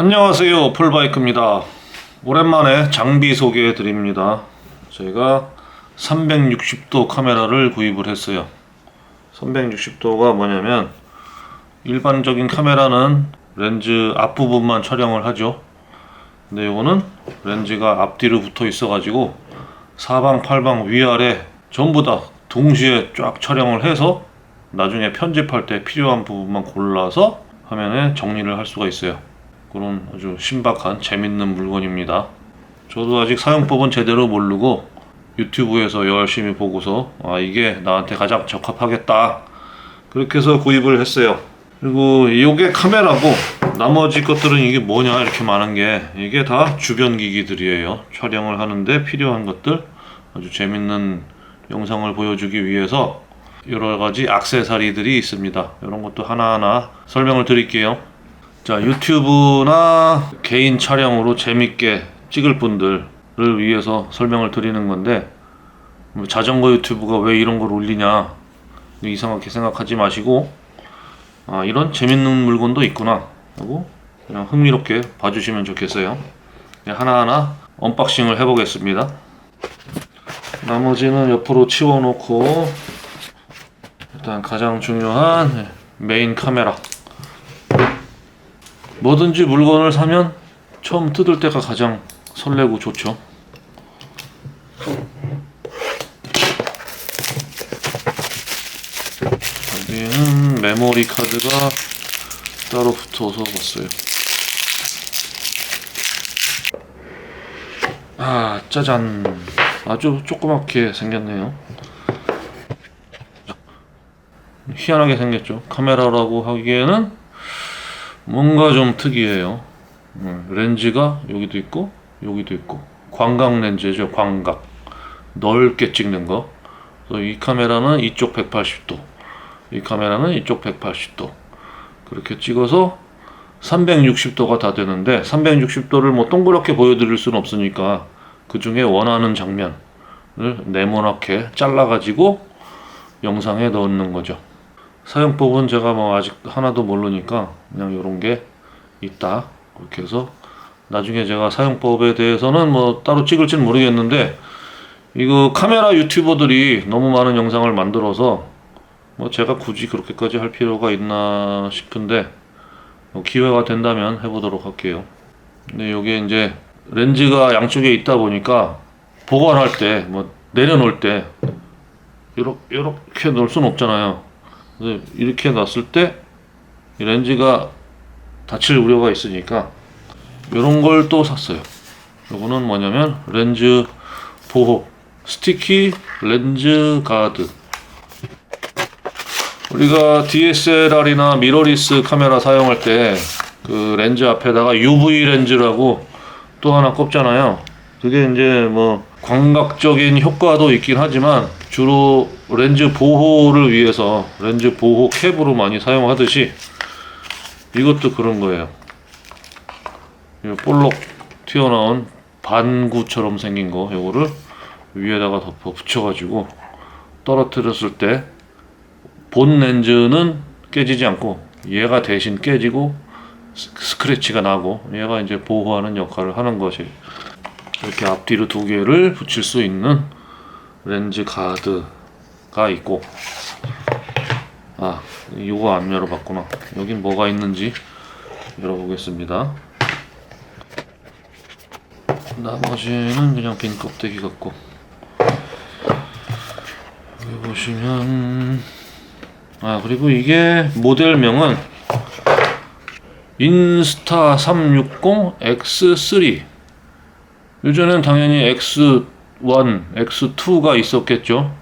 안녕하세요, 폴바이크입니다. 오랜만에 장비 소개해 드립니다. 제가 360도 카메라를 구입을 했어요. 360도가 뭐냐면 일반적인 카메라는 렌즈 앞부분만 촬영을 하죠. 근데 이거는 렌즈가 앞뒤로 붙어 있어 가지고 사방 팔방 위아래 전부 다 동시에 쫙 촬영을 해서 나중에 편집할 때 필요한 부분만 골라서 화면에 정리를 할 수가 있어요. 그런 아주 신박한 재밌는 물건입니다. 저도 아직 사용법은 제대로 모르고 유튜브에서 열심히 보고서 이게 나한테 가장 적합하겠다 그렇게 해서 구입을 했어요. 그리고 이게 카메라고 나머지 것들은 이게 뭐냐 이렇게 많은 게 이게 다 주변 기기들이에요. 촬영을 하는데 필요한 것들, 아주 재밌는 영상을 보여주기 위해서 여러가지 액세서리들이 있습니다. 이런 것도 하나하나 설명을 드릴게요. 자, 유튜브나 개인 촬영으로 재밌게 찍을 분들을 위해서 설명을 드리는 건데, 자전거 유튜브가 왜 이런 걸 올리냐 이상하게 생각하지 마시고 이런 재밌는 물건도 있구나 하고 그냥 흥미롭게 봐주시면 좋겠어요. 하나하나 언박싱을 해보겠습니다. 나머지는 옆으로 치워놓고 일단 가장 중요한 메인 카메라. 뭐든지 물건을 사면 처음 뜯을 때가 가장 설레고 좋죠. 여기는 메모리 카드가 따로 붙어서 왔어요. 짜잔. 아주 조그맣게 생겼네요. 희한하게 생겼죠. 카메라라고 하기에는 뭔가 좀 특이해요. 렌즈가 여기도 있고 여기도 있고 광각 렌즈죠. 광각 넓게 찍는 거. 그래서 이 카메라는 이쪽 180도, 이 카메라는 이쪽 180도 그렇게 찍어서 360도가 다 되는데 360도를 뭐 동그랗게 보여드릴 수는 없으니까 그 중에 원하는 장면을 네모나게 잘라 가지고 영상에 넣는 거죠. 사용법은 제가 뭐 아직 하나도 모르니까 그냥 이런 게 있다 그렇게 해서 나중에 제가 사용법에 대해서는 뭐 따로 찍을지는 모르겠는데, 이거 카메라 유튜버들이 너무 많은 영상을 만들어서 뭐 제가 굳이 그렇게까지 할 필요가 있나 싶은데 기회가 된다면 해보도록 할게요. 근데 이게 이제 렌즈가 양쪽에 있다 보니까 보관할 때 뭐 내려놓을 때 이렇게 놓을 수는 없잖아요. 이렇게 놨을 때 렌즈가 다칠 우려가 있으니까 이런 걸 또 샀어요. 이거는 뭐냐면 렌즈 보호 스티키 렌즈 가드. 우리가 DSLR이나 미러리스 카메라 사용할 때 그 렌즈 앞에다가 UV 렌즈라고 또 하나 꼽잖아요. 그게 이제 뭐 광각적인 효과도 있긴 하지만 주로 렌즈 보호를 위해서 렌즈 보호 캡으로 많이 사용하듯이 이것도 그런 거예요. 볼록 튀어나온 반구처럼 생긴 거, 요거를 위에다가 덮어 붙여가지고 떨어뜨렸을 때 본 렌즈는 깨지지 않고 얘가 대신 깨지고 스크래치가 나고 얘가 이제 보호하는 역할을 하는 것이, 이렇게 앞뒤로 두 개를 붙일 수 있는 렌즈 가드가 있고, 이거 안 열어봤구나. 여긴 뭐가 있는지 열어보겠습니다. 나머지는 그냥 빈 껍데기 같고, 여기 보시면 그리고 이게 모델명은 인스타 360 X3. 요전엔 당연히 X1, X2가 있었겠죠.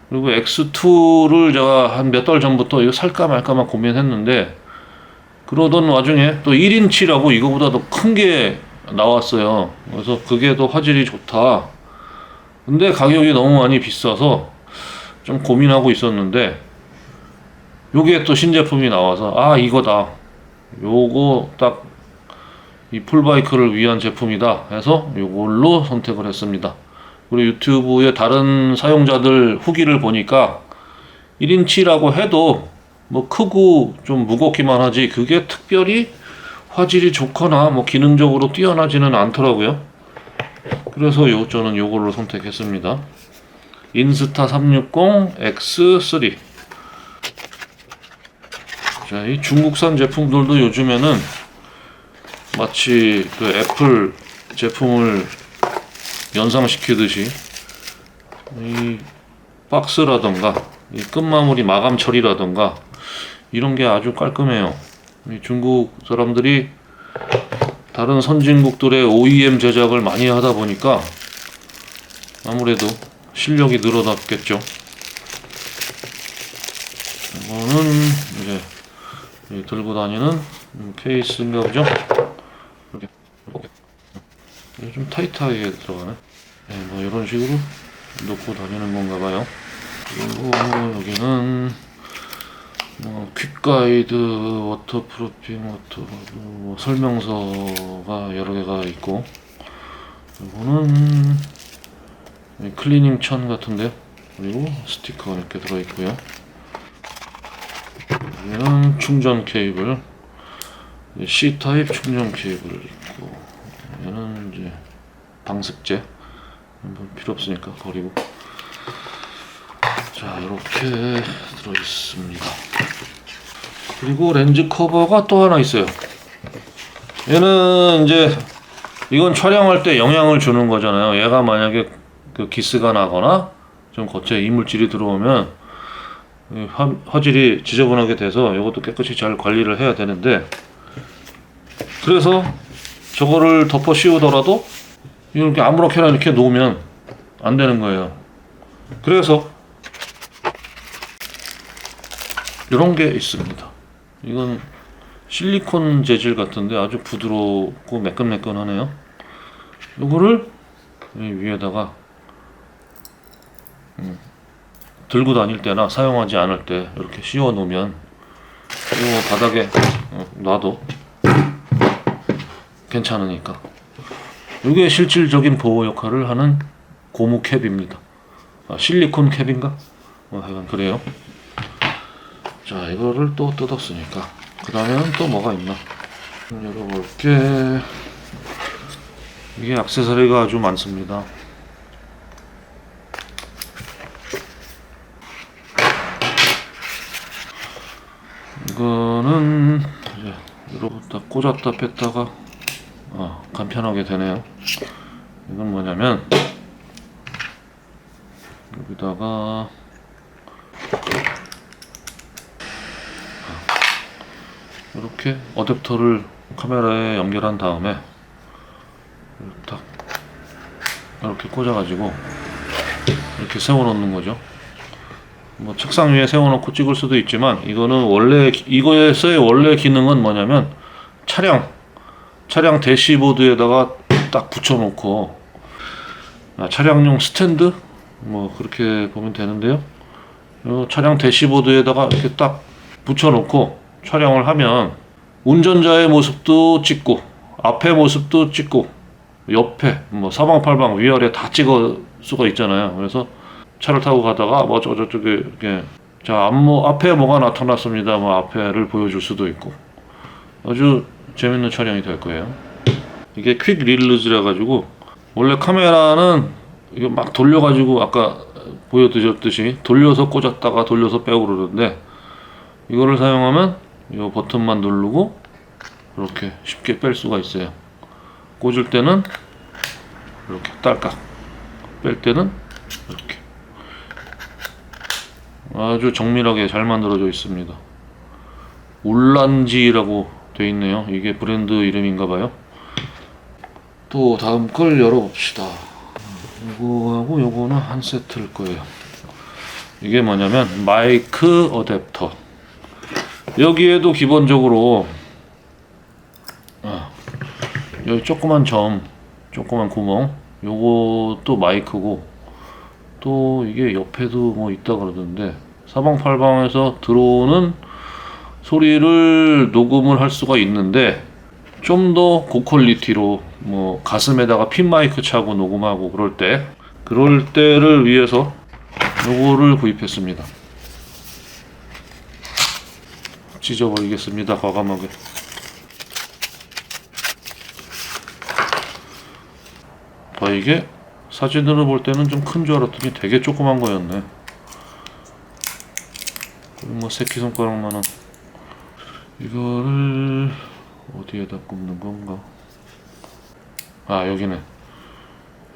그리고 X2를 제가 한 몇 달 전부터 이거 살까 말까만 고민했는데, 그러던 와중에 또 1인치라고 이거보다 더 큰 게 나왔어요. 그래서 그게 더 화질이 좋다. 근데 가격이 너무 많이 비싸서 좀 고민하고 있었는데, 요게 또 신제품이 나와서 이거다. 요거 딱 이 폴바이크를 위한 제품이다 해서 요걸로 선택을 했습니다. 그리고 유튜브의 다른 사용자들 후기를 보니까 1인치라고 해도 뭐 크고 좀 무겁기만 하지 그게 특별히 화질이 좋거나 뭐 기능적으로 뛰어나지는 않더라고요. 그래서 저는 요걸로 선택했습니다. 인스타 360 X3. 자, 이 중국산 제품들도 요즘에는 마치 그 애플 제품을 연상시키듯이 이 박스라던가 이 끝마무리 마감 처리라던가 이런 게 아주 깔끔해요. 이 중국 사람들이 다른 선진국들의 OEM 제작을 많이 하다 보니까 아무래도 실력이 늘어났겠죠. 이거는 이제 들고 다니는 케이스인가 보죠? 이렇게 좀 타이트하게 들어가네. 네, 뭐 이런 식으로 놓고 다니는 건가 봐요. 그리고 여기는 퀵가이드, 워터프루핑, 뭐 설명서가 여러 개가 있고, 이거는 클리닝 천 같은데요. 그리고 스티커가 이렇게 들어있고요. 여기는 충전 케이블, C타입 충전 케이블 있고, 얘는 이제 방습제, 필요 없으니까 버리고. 자, 이렇게 들어있습니다. 그리고 렌즈 커버가 또 하나 있어요. 얘는 이제 이건 촬영할 때 영향을 주는 거잖아요. 얘가 만약에 그 기스가 나거나 좀 겉에 이물질이 들어오면 화질이 지저분하게 돼서 이것도 깨끗이 잘 관리를 해야 되는데, 그래서 저거를 덮어 씌우더라도 이렇게 아무렇게나 이렇게 놓으면 안 되는 거예요. 그래서 이런 게 있습니다. 이건 실리콘 재질 같은데 아주 부드럽고 매끈매끈하네요. 이거를 위에다가 들고 다닐 때나 사용하지 않을 때 이렇게 씌워 놓으면 이거 바닥에 놔도 괜찮으니까. 이게 실질적인 보호 역할을 하는 고무 캡입니다. 실리콘 캡인가? 하여간 그래요. 자, 이거를 또 뜯었으니까 그 다음에는 또 뭐가 있나 열어볼게. 이게 액세서리가 아주 많습니다. 이거는 이제 이렇게 꽂았다 뺐다가 간편하게 되네요. 이건 뭐냐면 여기다가 이렇게 어댑터를 카메라에 연결한 다음에 딱 이렇게 꽂아가지고 이렇게 세워놓는 거죠. 뭐 책상 위에 세워놓고 찍을 수도 있지만, 이거는 이거에서의 원래 기능은 뭐냐면 차량 대시보드에다가 딱 붙여놓고 차량용 스탠드 뭐 그렇게 보면 되는데요. 이 차량 대시보드에다가 이렇게 딱 붙여놓고 촬영을 하면 운전자의 모습도 찍고 앞에 모습도 찍고 옆에 뭐 사방팔방 위아래 다 찍을 수가 있잖아요. 그래서 차를 타고 가다가 뭐 저쪽에 이렇게 자 앞에 뭐가 나타났습니다. 뭐 앞에를 보여줄 수도 있고 아주 재밌는 촬영이 될 거예요. 이게 퀵 릴리즈라 가지고 원래 카메라는 이거 막 돌려가지고 아까 보여드렸듯이 돌려서 꽂았다가 돌려서 빼고 그러는데, 이거를 사용하면 이 버튼만 누르고 이렇게 쉽게 뺄 수가 있어요. 꽂을 때는 이렇게 딸깍, 뺄 때는 이렇게 아주 정밀하게 잘 만들어져 있습니다. 울란지라고 돼 있네요. 이게 브랜드 이름인가 봐요. 또 다음 걸 열어봅시다. 요거하고 요거는 한 세트일 거예요. 이게 뭐냐면 마이크 어댑터. 여기에도 기본적으로 여기 조그만 구멍, 요것도 마이크고, 또 이게 옆에도 뭐 있다 그러던데 사방팔방에서 들어오는 소리를 녹음을 할 수가 있는데, 좀 더 고퀄리티로 뭐 가슴에다가 핀 마이크 차고 녹음하고 그럴 때를 위해서 요거를 구입했습니다. 찢어버리겠습니다, 과감하게. 이게 사진으로 볼 때는 좀 큰 줄 알았더니 되게 조그만 거였네. 뭐 새끼손가락만한. 이거를 어디에다 꼽는 건가? 아, 여기네.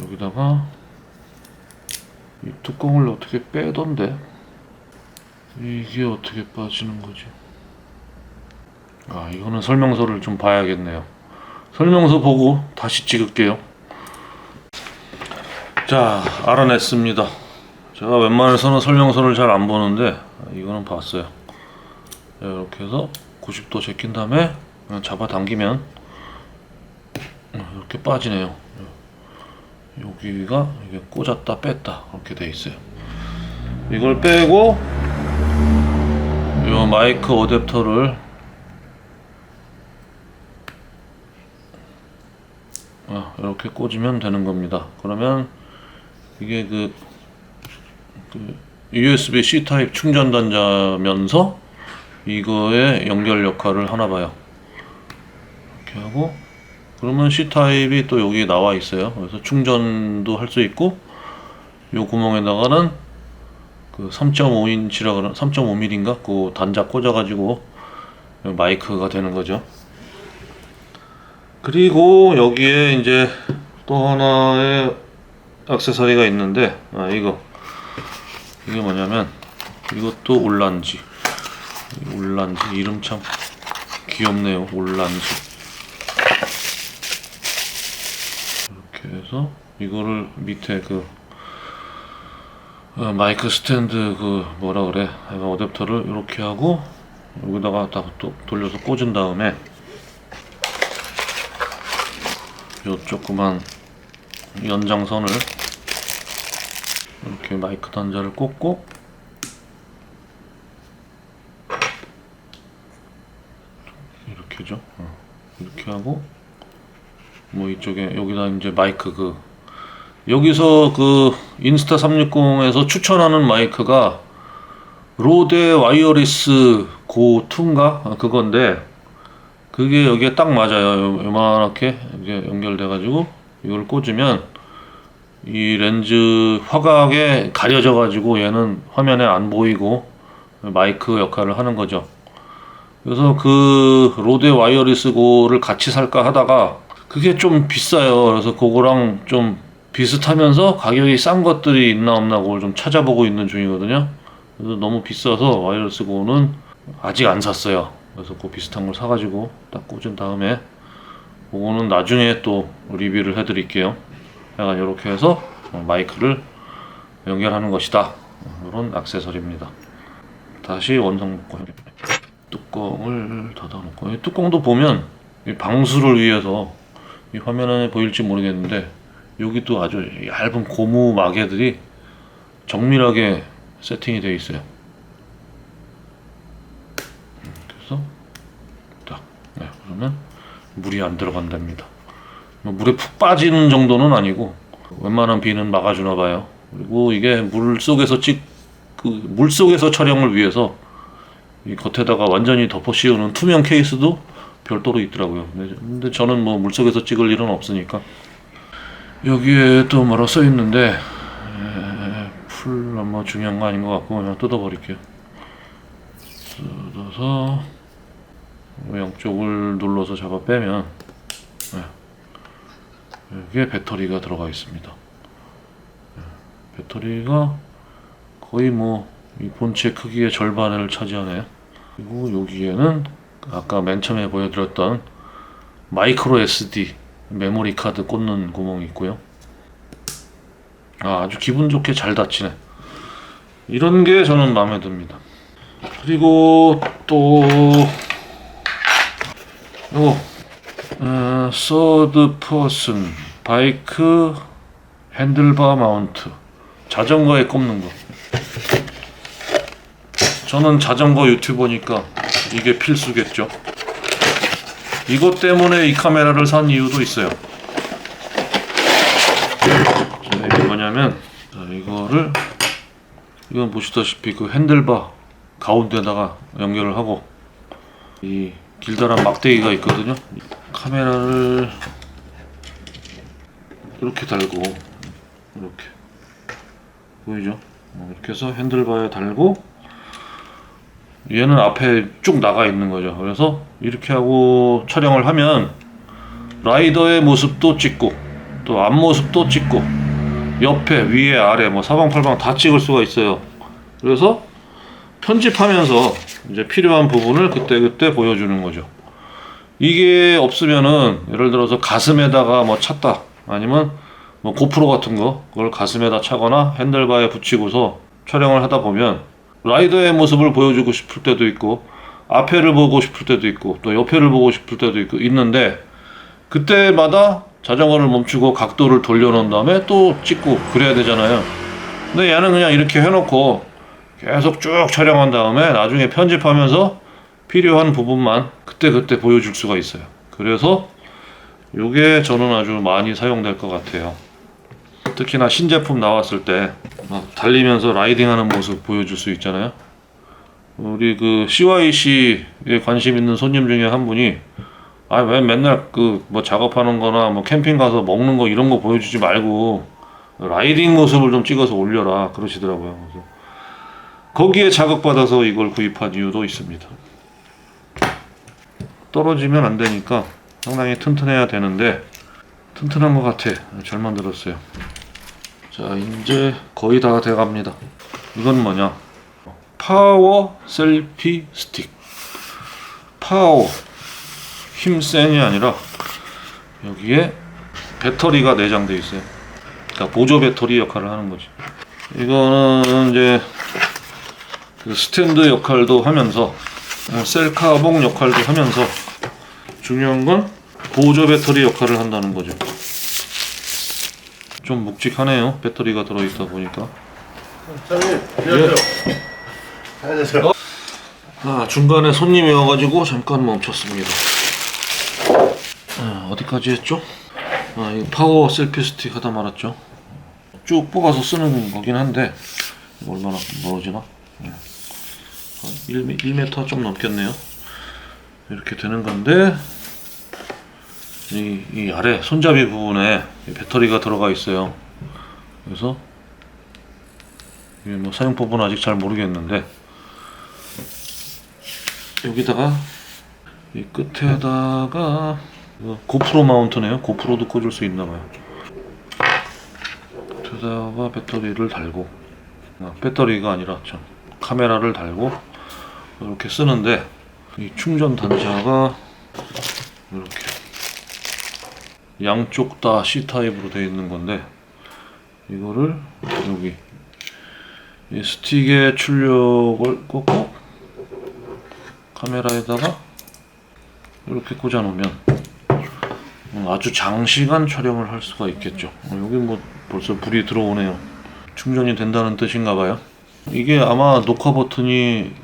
여기다가 이 뚜껑을 어떻게 빼던데? 이게 어떻게 빠지는 거지? 아, 이거는 설명서를 좀 봐야겠네요. 설명서 보고 다시 찍을게요. 자, 알아냈습니다. 제가 웬만해서는 설명서를 잘 안 보는데 이거는 봤어요. 자, 이렇게 해서 90도 제낀 다음에 그냥 잡아당기면 이렇게 빠지네요. 여기가 이게 꽂았다 뺐다 이렇게 돼 있어요. 이걸 빼고 이 마이크 어댑터를 이렇게 꽂으면 되는 겁니다. 그러면 이게 그 USB-C 타입 충전 단자면서 이거의 연결 역할을 하나 봐요. 이렇게 하고 그러면 C 타입이 또 여기 나와 있어요. 그래서 충전도 할 수 있고 요 구멍에다가는 그 3.5인치라 그런 3.5mm인가 그 단자 꽂아가지고 마이크가 되는 거죠. 그리고 여기에 이제 또 하나의 액세서리가 있는데 이게 뭐냐면 이것도 올란지 이름 참 귀엽네요. 올란지 이렇게 해서 이거를 밑에 그 마이크 스탠드 그 뭐라 그래 어댑터를 이렇게 하고 여기다가 딱 또 돌려서 꽂은 다음에 요 조그만 연장선을 이렇게 마이크 단자를 꽂고 이렇게죠. 이렇게 하고 뭐 이쪽에 여기다 이제 마이크 여기서 그 인스타 360에서 추천하는 마이크가 로데 와이어리스 고 2인가 그건데 그게 여기에 딱 맞아요. 요만하게 이게 연결돼 가지고 이걸 꽂으면 이 렌즈 화각에 가려져 가지고 얘는 화면에 안 보이고 마이크 역할을 하는 거죠. 그래서 그 로데 와이어리스 고를 같이 살까 하다가 그게 좀 비싸요. 그래서 그거랑 좀 비슷하면서 가격이 싼 것들이 있나 없나 그걸 좀 찾아보고 있는 중이거든요. 그래서 너무 비싸서 와이어리스 고는 아직 안 샀어요. 그래서 그 비슷한 걸 사가지고 딱 꽂은 다음에 그거는 나중에 또 리뷰를 해드릴게요. 약간 이렇게 해서 마이크를 연결하는 것이다. 이런 액세서리입니다. 다시 원상 복구 뚜껑을 닫아놓고 이 뚜껑도 보면 이 방수를 위해서 이 화면에 보일지 모르겠는데 여기도 아주 얇은 고무 마개들이 정밀하게 세팅이 되어 있어요. 그래서 딱 그러면 물이 안 들어간답니다. 물에 푹 빠지는 정도는 아니고 웬만한 비는 막아주나 봐요. 그리고 이게 물 속에서 촬영을 위해서 이 겉에다가 완전히 덮어 씌우는 투명 케이스도 별도로 있더라고요. 근데 저는 뭐 물속에서 찍을 일은 없으니까. 여기에 또 뭐라 써 있는데 풀 아마 중요한 거 아닌 것 같고 그냥 뜯어버릴게요. 뜯어서 양쪽을 눌러서 잡아 빼면 여기에 배터리가 들어가 있습니다. 배터리가 거의 뭐 이 본체 크기의 절반을 차지하네요. 그리고 여기에는 아까 맨 처음에 보여드렸던 마이크로 SD 메모리 카드 꽂는 구멍이 있고요. 아주 기분 좋게 잘 닫히네. 이런 게 저는 마음에 듭니다. 그리고 또 요거 서드 퍼슨 바이크 핸들바 마운트 자전거에 꼽는 거. 저는 자전거 유튜버니까 이게 필수겠죠. 이것 때문에 이 카메라를 산 이유도 있어요. 이게 뭐냐면 이건 보시다시피 그 핸들바 가운데다가 연결을 하고 이 길다란 막대기가 있거든요. 카메라를 이렇게 달고 이렇게 보이죠? 이렇게 해서 핸들바에 달고 얘는 앞에 쭉 나가 있는 거죠. 그래서 이렇게 하고 촬영을 하면 라이더의 모습도 찍고 또 앞모습도 찍고 옆에 위에 아래 뭐 사방팔방 다 찍을 수가 있어요. 그래서 편집하면서 이제 필요한 부분을 그때그때 보여주는 거죠. 이게 없으면은 예를 들어서 가슴에다가 뭐 찼다 아니면 뭐 고프로 같은 거 그걸 가슴에다 차거나 핸들바에 붙이고서 촬영을 하다 보면 라이더의 모습을 보여주고 싶을 때도 있고 앞에를 보고 싶을 때도 있고 또 옆에를 보고 싶을 때도 있고 있는데 그때마다 자전거를 멈추고 각도를 돌려놓은 다음에 또 찍고 그래야 되잖아요. 근데 얘는 그냥 이렇게 해놓고 계속 쭉 촬영한 다음에 나중에 편집하면서 필요한 부분만 그때그때 보여줄 수가 있어요. 그래서 이게 저는 아주 많이 사용될 것 같아요. 특히나 신제품 나왔을 때 막 달리면서 라이딩하는 모습 보여줄 수 있잖아요. 우리 그 CYC에 관심 있는 손님 중에 한 분이 아 왜 맨날 그 뭐 작업하는 거나 뭐 캠핑 가서 먹는 거 이런 거 보여주지 말고 라이딩 모습을 좀 찍어서 올려라 그러시더라고요. 그래서 거기에 자극받아서 이걸 구입한 이유도 있습니다. 떨어지면 안 되니까 상당히 튼튼해야 되는데 튼튼한 것 같아. 잘 만들었어요. 자, 이제 거의 다 돼갑니다. 이건 뭐냐? 파워 셀피 스틱. 파워 힘센이 아니라 여기에 배터리가 내장되어 있어요. 그러니까 보조 배터리 역할을 하는 거지. 이거는 이제 그 스탠드 역할도 하면서 셀카봉 역할도 하면서 중요한 건 보조 배터리 역할을 한다는 거죠. 좀 묵직하네요. 배터리가 들어있다 보니까. 사장님, 안녕하세요. 안녕하세요. 아, 중간에 손님이 와가지고 잠깐 멈췄습니다. 어디까지 했죠? 이 파워 셀피 스틱 하다 말았죠. 쭉 뽑아서 쓰는 거긴 한데 얼마나 멀어지나? 1m 좀 넘겠네요. 이렇게 되는 건데 이 아래 손잡이 부분에 배터리가 들어가 있어요. 그래서 이게 뭐 사용법은 아직 잘 모르겠는데 여기다가 이 끝에다가 고프로 마운트네요. 고프로도 꽂을 수 있나봐요. 끝에다가 배터리를 달고 배터리가 아니라 참 카메라를 달고 이렇게 쓰는데 이 충전 단자가 이렇게 양쪽 다 C타입으로 되어 있는 건데 이거를 여기 이 스틱에 출력을 꽂고 카메라에다가 이렇게 꽂아 놓으면 아주 장시간 촬영을 할 수가 있겠죠. 여기 뭐 벌써 불이 들어오네요. 충전이 된다는 뜻인가 봐요. 이게 아마 녹화 버튼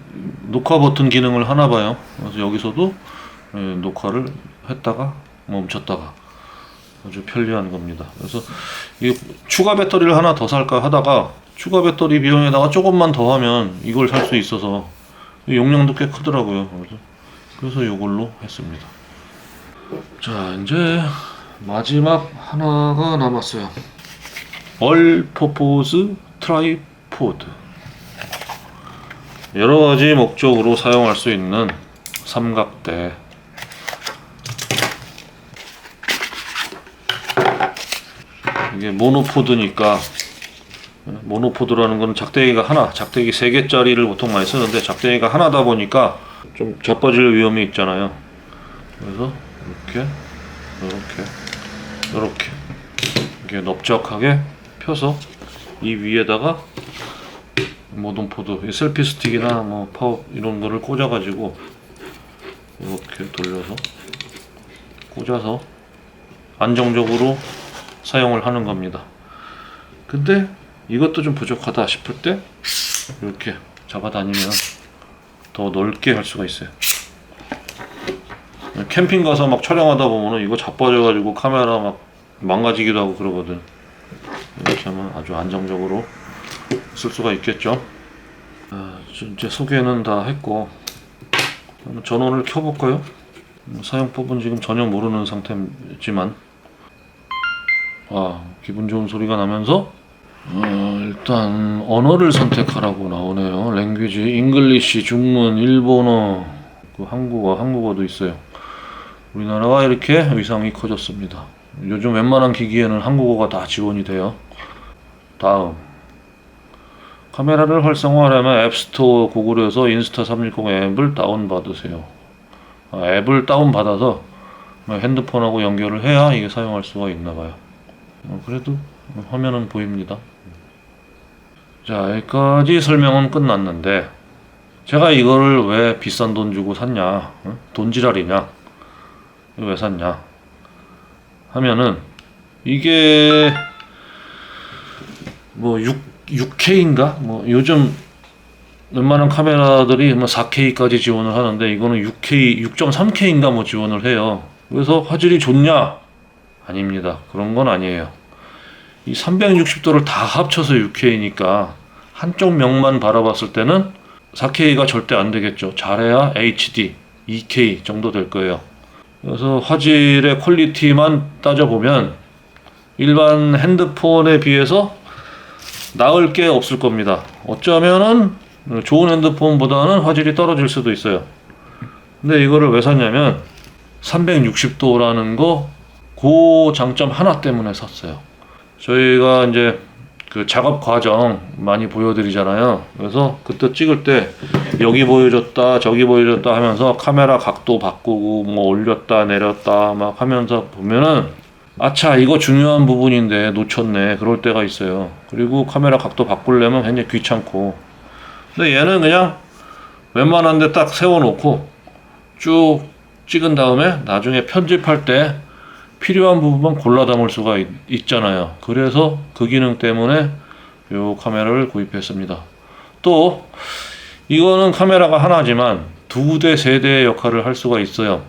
기능을 하나 봐요. 그래서 여기서도 녹화를 했다가 멈췄다가 아주 편리한 겁니다. 그래서 이 추가 배터리를 하나 더 살까 하다가 추가 배터리 비용에다가 조금만 더 하면 이걸 살 수 있어서 용량도 꽤 크더라고요. 그래서 이걸로 했습니다. 자, 이제 마지막 하나가 남았어요. 얼 퍼포즈 트라이포드. 여러 가지 목적으로 사용할 수 있는 삼각대. 이게 모노포드니까 모노포드라는 거는 작대기가 하나, 작대기 3개짜리를 보통 많이 쓰는데 작대기가 하나다 보니까 좀 자빠질 위험이 있잖아요. 그래서 이렇게 이게 넓적하게 펴서 이 위에다가 모노포드, 셀피 스틱이나 뭐 파워 이런 거를 꽂아가지고 이렇게 돌려서 꽂아서 안정적으로 사용을 하는 겁니다. 근데 이것도 좀 부족하다 싶을 때 이렇게 잡아다니면 더 넓게 할 수가 있어요. 캠핑 가서 막 촬영하다 보면은 이거 자빠져가지고 카메라 막 망가지기도 하고 그러거든. 이렇게 하면 아주 안정적으로 쓸 수가 있겠죠. 이제 소개는 다 했고 전원을 켜볼까요? 사용법은 지금 전혀 모르는 상태지만 기분 좋은 소리가 나면서 일단 언어를 선택하라고 나오네요. 랭귀지, 잉글리시, 중문, 일본어, 한국어도 있어요. 우리나라가 이렇게 위상이 커졌습니다. 요즘 웬만한 기기에는 한국어가 다 지원이 돼요. 다음, 카메라를 활성화하려면 앱스토어 구글에서 인스타360 앱을 다운받으세요. 앱을 다운받아서 핸드폰하고 연결을 해야 이게 사용할 수가 있나봐요. 그래도 화면은 보입니다. 자, 여기까지 설명은 끝났는데 제가 이거를 왜 비싼 돈 주고 샀냐, 돈지랄이냐, 왜 샀냐 하면은 이게 뭐 6K인가? 뭐 요즘 웬만한 카메라들이 뭐 4K까지 지원을 하는데 이거는 6K, 6.3K인가 뭐 지원을 해요. 그래서 화질이 좋냐? 아닙니다. 그런 건 아니에요. 이 360도를 다 합쳐서 6K니까 한쪽 면만 바라봤을 때는 4K가 절대 안 되겠죠. 잘해야 HD, 2K 정도 될 거예요. 그래서 화질의 퀄리티만 따져보면 일반 핸드폰에 비해서 나을 게 없을 겁니다. 어쩌면은 좋은 핸드폰보다는 화질이 떨어질 수도 있어요. 근데 이거를 왜 샀냐면 360도라는 그 장점 하나 때문에 샀어요. 저희가 이제 그 작업 과정 많이 보여드리잖아요. 그래서 그때 찍을 때 여기 보여줬다 저기 보여줬다 하면서 카메라 각도 바꾸고 뭐 올렸다 내렸다 막 하면서 보면은 아차 이거 중요한 부분인데 놓쳤네 그럴 때가 있어요. 그리고 카메라 각도 바꾸려면 굉장히 귀찮고, 근데 얘는 그냥 웬만한 데 딱 세워놓고 쭉 찍은 다음에 나중에 편집할 때 필요한 부분만 골라 담을 수가 있잖아요. 그래서 그 기능 때문에 이 카메라를 구입했습니다. 또 이거는 카메라가 하나지만 2대, 3대의 역할을 할 수가 있어요.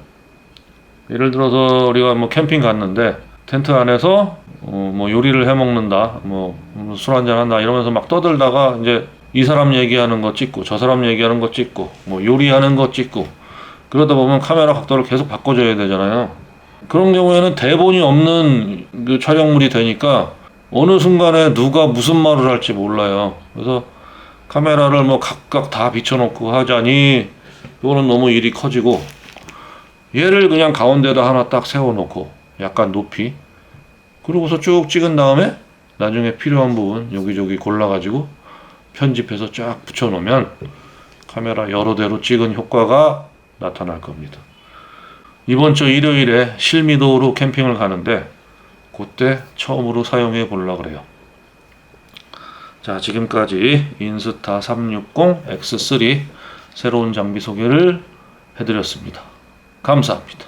예를 들어서 우리가 뭐 캠핑 갔는데 텐트 안에서 뭐 요리를 해 먹는다, 뭐 술 한잔 한다 이러면서 막 떠들다가 이제 이 사람 얘기하는 거 찍고 저 사람 얘기하는 거 찍고 뭐 요리하는 거 찍고 그러다 보면 카메라 각도를 계속 바꿔줘야 되잖아요. 그런 경우에는 대본이 없는 그 촬영물이 되니까 어느 순간에 누가 무슨 말을 할지 몰라요. 그래서 카메라를 뭐 각각 다 비춰놓고 하자니 이거는 너무 일이 커지고, 얘를 그냥 가운데다 하나 딱 세워놓고 약간 높이, 그러고서 쭉 찍은 다음에 나중에 필요한 부분 여기저기 골라가지고 편집해서 쫙 붙여놓으면 카메라 여러 대로 찍은 효과가 나타날 겁니다. 이번 주 일요일에 실미도로 캠핑을 가는데 그때 처음으로 사용해 보려고 그래요. 자, 지금까지 인스타 360 X3 새로운 장비 소개를 해드렸습니다. 감사합니다.